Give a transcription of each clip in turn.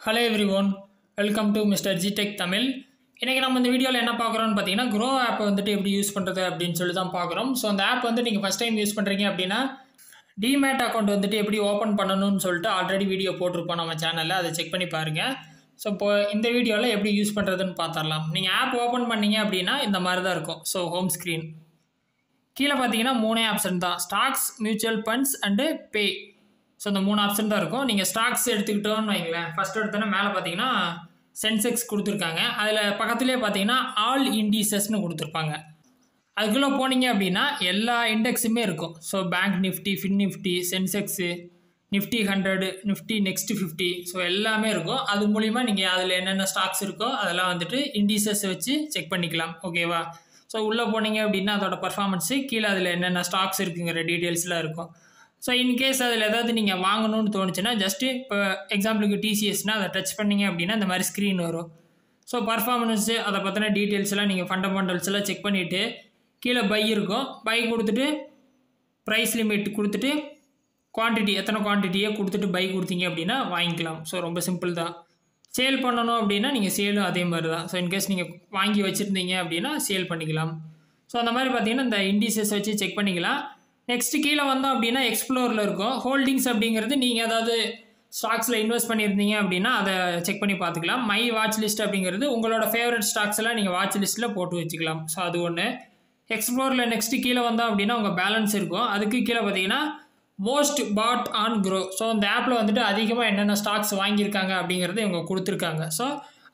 Hello everyone, welcome to MR.G Tech Tamil. இன்னைக்கு நம்ம இந்த வீடியோல என்ன பார்க்கறோம்னு பாத்தீங்கன்னா Grow app வந்துட்டு எப்படி யூஸ் பண்றது அப்படினு சொல்லி தான் பார்க்கறோம். சோ அந்த app வந்து நீங்க ஃபர்ஸ்ட் டைம் யூஸ் பண்றீங்க அப்படினா Demat அக்கவுண்ட் வந்துட்டு எப்படி ஓபன் பண்ணனும்னு சொல்லிட்டு ஆல்ரெடி வீடியோ போட்டுருப்போம் நம்ம சேனல்ல. அதை செக் பண்ணி பாருங்க. சோ இப்போ இந்த வீடியோல எப்படி யூஸ் பண்றதுன்னு பார்த்தறலாம். நீங்க app ஓபன் பண்ணீங்க அப்படினா இந்த மாதிரி தான் இருக்கும். So home screen. கீழ பாத்தீங்கன்னா மூணே ஆப்ஷன் தான். Stocks, mutual funds and pay. So இந்த மூணு ஆப்ஷன் தான் இருக்கும். நீங்கள் ஸ்டாக்ஸ் எடுத்துக்கிட்டோன்னு வைங்களேன். ஃபஸ்ட் எடுத்தோன்னா மேலே பார்த்தீங்கன்னா சென்செக்ஸ் கொடுத்துருக்காங்க. அதில் பக்கத்துலேயே பார்த்தீங்கன்னா ஆல் இண்டிசஸ்ன்னு கொடுத்துருப்பாங்க. அதுக்குள்ளே போனீங்க அப்படின்னா எல்லா இண்டெக்ஸுமே இருக்கும். So bank Nifty, fin Nifty, Sensex, Nifty 100, Nifty next 50. So எல்லாமே இருக்கும். அது மூலிமா நீங்கள் அதில் என்னென்ன ஸ்டாக்ஸ் இருக்கோ அதெல்லாம் வந்துட்டு இண்டிசஸ் வச்சு செக் பண்ணிக்கலாம். ஓகேவா? ஸோ உள்ளே போனீங்க அப்படின்னா அதோட பர்ஃபார்மன்ஸு கீழே அதில் என்னென்ன ஸ்டாக்ஸ் இருக்குங்கிற டீட்டெயில்ஸ்லாம் இருக்கும். ஸோ இன்கேஸ் அதில் ஏதாவது நீங்கள் வாங்கணும்னு தோணுச்சுன்னா ஜஸ்ட்டு இப்போ எக்ஸாம்பிளுக்கு டிசிஎஸ்னால் அதை டச் பண்ணிங்க அப்படின்னா இந்த மாதிரி ஸ்க்ரீன் வரும். ஸோ பர்ஃபார்மன்ஸு அதை பற்றின டீட்டெயில்ஸ் எல்லாம் நீங்கள் ஃபண்டமெண்டல்ஸ் எல்லாம் செக் பண்ணிவிட்டு கீழே பை இருக்கும். பை கொடுத்துட்டு ப்ரைஸ் லிமிட் கொடுத்துட்டு குவான்டிட்டி எத்தனை குவான்டிட்டியை கொடுத்துட்டு பை கொடுத்தீங்க அப்படின்னா வாங்கிக்கலாம். ஸோ ரொம்ப சிம்பிள் தான். சேல் பண்ணணும் அப்படின்னா நீங்கள் சேலும் அதே மாதிரி தான். ஸோ இன்கேஸ் நீங்கள் வாங்கி வச்சுருந்தீங்க அப்படின்னா சேல் பண்ணிக்கலாம். ஸோ அந்த மாதிரி பார்த்தீங்கன்னா இந்த இண்டிசஸ் வச்சு செக் பண்ணிக்கலாம். நெக்ஸ்ட் கீழே வந்தோம் அப்படின்னா எக்ஸ்ப்ளோரில் இருக்கும். ஹோல்டிங்ஸ் அப்படிங்கிறது நீங்கள் ஏதாவது ஸ்டாக்ஸில் இன்வெஸ்ட் பண்ணியிருந்தீங்க அப்படின்னா அதை செக் பண்ணி பார்த்துக்கலாம். மை வாட்ச் லிஸ்ட் அப்படிங்கிறது உங்களோட ஃபேவரட் ஸ்டாக்ஸ் எல்லாம் நீங்கள் வாட்ச் லிஸ்ட்டில் போட்டு வச்சுக்கலாம். ஸோ அது ஒன்று. எக்ஸ்ப்ளோரில் நெக்ஸ்ட்டு கீழே வந்தோம் அப்படின்னா உங்கள் பேலன்ஸ் இருக்கும். அதுக்கு கீழே பார்த்தீங்கன்னா most bought on Groww. So இந்த ஆப்பில் வந்துட்டு அதிகமாக என்னென்ன ஸ்டாக்ஸ் வாங்கியிருக்காங்க அப்படிங்கிறது இவங்க கொடுத்துருக்காங்க. ஸோ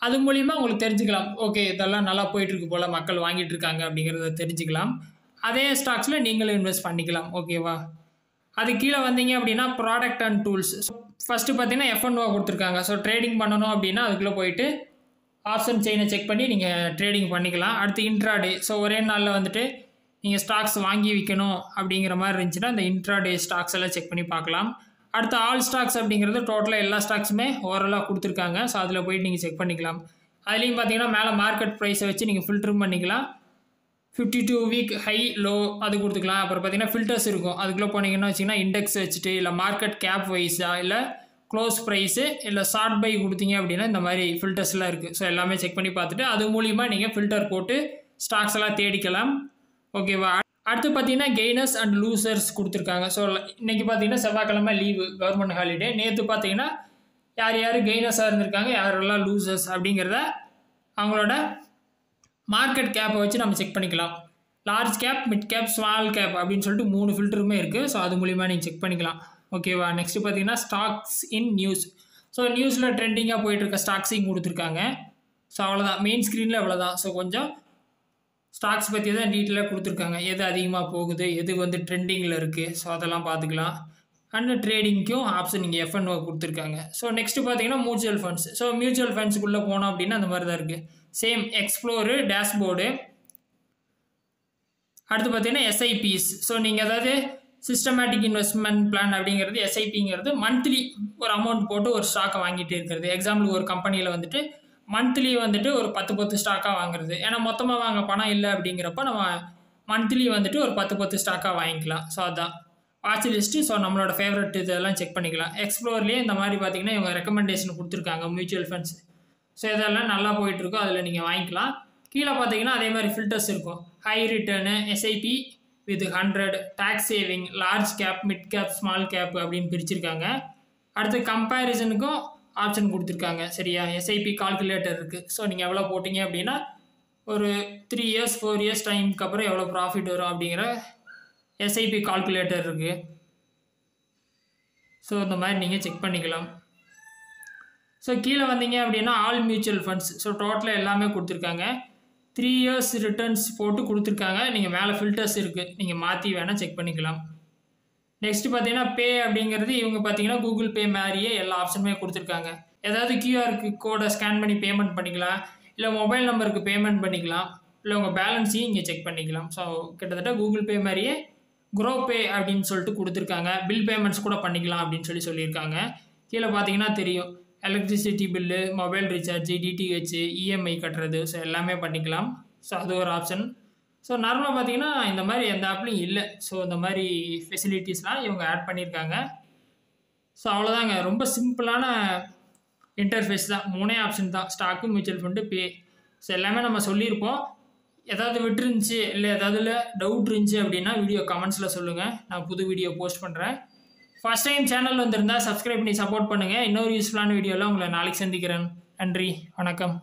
அது மூலிமா உங்களுக்கு தெரிஞ்சுக்கலாம். ஓகே இதெல்லாம் நல்லா போயிட்டுருக்கு போல், மக்கள் வாங்கிட்டு இருக்காங்க அப்படிங்கிறத தெரிஞ்சுக்கலாம். அதே ஸ்டாக்ஸில் நீங்களும் இன்வெஸ்ட் பண்ணிக்கலாம். ஓகேவா? அது கீழே வந்தீங்க அப்படின்னா ப்ராடக்ட் அண்ட் டூல்ஸ். ஃபஸ்ட்டு பார்த்தீங்கன்னா F&O கொடுத்துருக்காங்க. ஸோ ட்ரேடிங் பண்ணணும் அப்படின்னா அதுக்குள்ளே போயிட்டு ஆப்ஷன் செயினை செக் பண்ணி நீங்கள் ட்ரேடிங் பண்ணிக்கலாம். அடுத்து இன்ட்ராடே. ஸோ ஒரே நாளில் வந்துட்டு நீங்கள் ஸ்டாக்ஸ் வாங்கி விற்கணும் அப்படிங்கிற மாதிரி இருந்துச்சுன்னா இந்த இன்ட்ராடே ஸ்டாக்ஸ் எல்லாம் செக் பண்ணி பார்க்கலாம். அடுத்து ஆல் ஸ்டாக்ஸ் அப்படிங்கிறது டோட்டலாக எல்லா ஸ்டாக்ஸுமே ஓவராலாக கொடுத்துருக்காங்க. ஸோ அதில் போயிட்டு நீங்கள் செக் பண்ணிக்கலாம். அதுலேயும் பார்த்தீங்கன்னா மேலே மார்க்கெட் ப்ரைஸை வச்சு நீங்கள் ஃபில்டரும் பண்ணிக்கலாம். 52 வீக் ஹை லோ அது கொடுத்துக்கலாம். அப்புறம் பார்த்தீங்கன்னா ஃபில்டர்ஸ் இருக்கும். அதுக்குள்ளே போனீங்கன்னா வச்சிங்கன்னா இண்டெக்ஸ் வச்சுட்டு இல்லை மார்க்கெட் கேப் வைஸா இல்லை க்ளோஸ் ப்ரைஸு இல்லை ஷார்ட் பை கொடுத்தீங்க அப்படின்னா இந்த மாதிரி ஃபில்டர்ஸ்லாம் இருக்குது. ஸோ எல்லாமே செக் பண்ணி பார்த்துட்டு அது மூலிமா நீங்கள் ஃபில்டர் போட்டு ஸ்டாக்ஸ் எல்லாம் தேடிக்கலாம். ஓகேவா? அடுத்து பார்த்தீங்கன்னா கெய்னர்ஸ் அண்ட் லூசர்ஸ் கொடுத்துருக்காங்க. ஸோ இன்றைக்கி பார்த்தீங்கன்னா செவ்வாய்க்கிழமை லீவு, கவர்மெண்ட் ஹாலிடே. நேற்று பார்த்தீங்கன்னா யார் யார் கெய்னர்ஸாக இருந்திருக்காங்க, யாரெல்லாம் லூசர்ஸ் அப்படிங்கிறத அவங்களோட மார்க்கெட் கேப்பை வச்சு நம்ம செக் பண்ணிக்கலாம். Large cap, mid cap, small cap அப்படின்னு சொல்லிட்டு 3 ஃபில்டருமே இருக்குது. ஸோ அது மூலிமா நீங்கள் செக் பண்ணிக்கலாம். ஓகேவா? நெக்ஸ்ட்டு பார்த்தீங்கன்னா ஸ்டாக்ஸ் இன் நியூஸ். ஸோ நியூஸில் ட்ரெண்டிங்காக போயிட்டுருக்க ஸ்டாக்ஸையும் கொடுத்துருக்காங்க. ஸோ அவ்வளோதான், மெயின் ஸ்க்ரீனில் அவ்வளோதான். ஸோ கொஞ்சம் ஸ்டாக்ஸ் பற்றி தான் டீட்டெயிலாக கொடுத்துருக்காங்க. எது அதிகமாக போகுது, எது வந்து ட்ரெண்டிங்கில் இருக்குது, ஸோ அதெல்லாம் பார்த்துக்கலாம். அண்ட் ட்ரேடிங்க்கும் ஆப்ஷன் நீங்கள் F&O கொடுத்துருக்காங்க. ஸோ நெக்ஸ்ட்டு பார்த்தீங்கன்னா மியூச்சுவல் ஃபண்ட்ஸ். ஸோ மியூச்சுவல் ஃபண்ட்ஸுக்குள்ளே போனோம் அப்படின்னா அந்த மாதிரி தான் இருக்குது. Same explore, dashboard. அடுத்து பார்த்தீங்கன்னா எஸ்ஐபிஸ். ஸோ நீங்கள் அதாவது சிஸ்டமேட்டிக் இன்வெஸ்ட்மெண்ட் பிளான் அப்படிங்கிறது எஸ்ஐபிங்கிறது மந்த்லி ஒரு அமௌண்ட் போட்டு ஒரு ஸ்டாக்கை வாங்கிட்டு இருக்கிறது. எக்ஸாம்பிள் ஒரு கம்பெனியில் வந்துட்டு மந்த்லி வந்துட்டு ஒரு 10 ஸ்டாக்காக வாங்குறது. ஏன்னா மொத்தமாக வாங்க பணம் இல்லை அப்படிங்கிறப்ப நம்ம மந்த்லி வந்துட்டு ஒரு 10 ஸ்டாக்காக வாங்கிக்கலாம். ஸோ அதுதான் வாட்ச் லிஸ்ட்டு. ஸோ நம்மளோட ஃபேவரட் இதெல்லாம் செக் பண்ணிக்கலாம். எக்ஸ்ப்ளோர்லேயே இந்த மாதிரி பார்த்தீங்கன்னா இவங்க ரெக்கமெண்டேஷன் கொடுத்துருக்காங்க மியூச்சுவல் ஃபண்ட்ஸ். ஸோ இதெல்லாம் நல்லா போயிட்டுருக்கோ அதில் நீங்கள் வாங்கிக்கலாம். கீழே பார்த்தீங்கன்னா அதே மாதிரி ஃபில்டர்ஸ் இருக்கும். High return, SIP with 100, tax saving, large cap, mid cap, small cap அப்படின்னு பிரிச்சிருக்காங்க. அடுத்து கம்பேரிசனுக்கும் ஆப்ஷன் கொடுத்துருக்காங்க. சரியா? எஸ்ஐபி கால்குலேட்டர் இருக்குது. ஸோ நீங்கள் எவ்வளோ போட்டிங்க அப்படின்னா ஒரு 3 இயர்ஸ் 4 இயர்ஸ் டைமுக்கு அப்புறம் எவ்வளோ ப்ராஃபிட் வரும் அப்படிங்கிற எஸ்ஐபி கால்குலேட்டர் இருக்குது. ஸோ இந்த மாதிரி நீங்கள் செக் பண்ணிக்கலாம். ஸோ கீழே வந்தீங்க அப்படின்னா ஆல் மியூச்சுவல் ஃபண்ட்ஸ். ஸோ டோட்டலாக எல்லாமே கொடுத்துருக்காங்க. 3 இயர்ஸ் ரிட்டர்ன்ஸ் போட்டு கொடுத்துருக்காங்க. நீங்கள் மேலே ஃபில்டர்ஸ் இருக்குது, நீங்கள் மாற்றி வேணால் செக் பண்ணிக்கலாம். நெக்ஸ்ட்டு பார்த்தீங்கன்னா பே அப்படிங்கிறது இவங்க பார்த்தீங்கன்னா கூகுள் பே மாதிரியே எல்லா ஆப்ஷனுமே கொடுத்துருக்காங்க. ஏதாவது கியூஆர் கோடை ஸ்கேன் பண்ணி பேமெண்ட் பண்ணிக்கலாம், இல்லை மொபைல் நம்பருக்கு பேமெண்ட் பண்ணிக்கலாம், இல்லை உங்கள் பேலன்ஸையும் இங்கே செக் பண்ணிக்கலாம். ஸோ கிட்டத்தட்ட கூகுள் பே மாதிரியே க்ரோ பே அப்படின்னு சொல்லிட்டு கொடுத்துருக்காங்க. பில் பேமெண்ட்ஸ் கூட பண்ணிக்கலாம் அப்படின்னு சொல்லியிருக்காங்க. கீழே பார்த்தீங்கன்னா தெரியும் electricity bill, mobile recharge, DTH, EMI கட்டுறது. ஸோ எல்லாமே பண்ணிக்கலாம். ஸோ அது ஒரு ஆப்ஷன். ஸோ நார்மலாக பார்த்தீங்கன்னா இந்த மாதிரி எந்த ஆப்லையும் இல்லை. ஸோ இந்த மாதிரி ஃபெசிலிட்டிஸ்லாம் இவங்க ஆட் பண்ணியிருக்காங்க. ஸோ அவ்வளோதாங்க, ரொம்ப சிம்பிளான இன்டர்ஃபேஸ் தான். 3 ஆப்ஷன் தான். ஸ்டாக்கு, மியூச்சுவல் ஃபண்டு, பே. ஸோ எல்லாமே நம்ம சொல்லியிருப்போம். ஏதாவது விட்டுருந்துச்சு இல்லை ஏதாவதுல டவுட் இருந்துச்சு அப்படின்னா வீடியோ கமெண்ட்ஸில் சொல்லுங்கள். நான் புது வீடியோ போஸ்ட் பண்ணுறேன். ஃபர்ஸ்ட் டைம் சேனல் வந்திருந்தால் சப்ஸ்கிரைப் பண்ணி சப்போர்ட் பண்ணுங்கள். இன்னொரு யூஸ்ஃபுல்லான வீடியோவில் உங்களை நாளைக்கு சந்திக்கிறேன். நன்றி, வணக்கம்.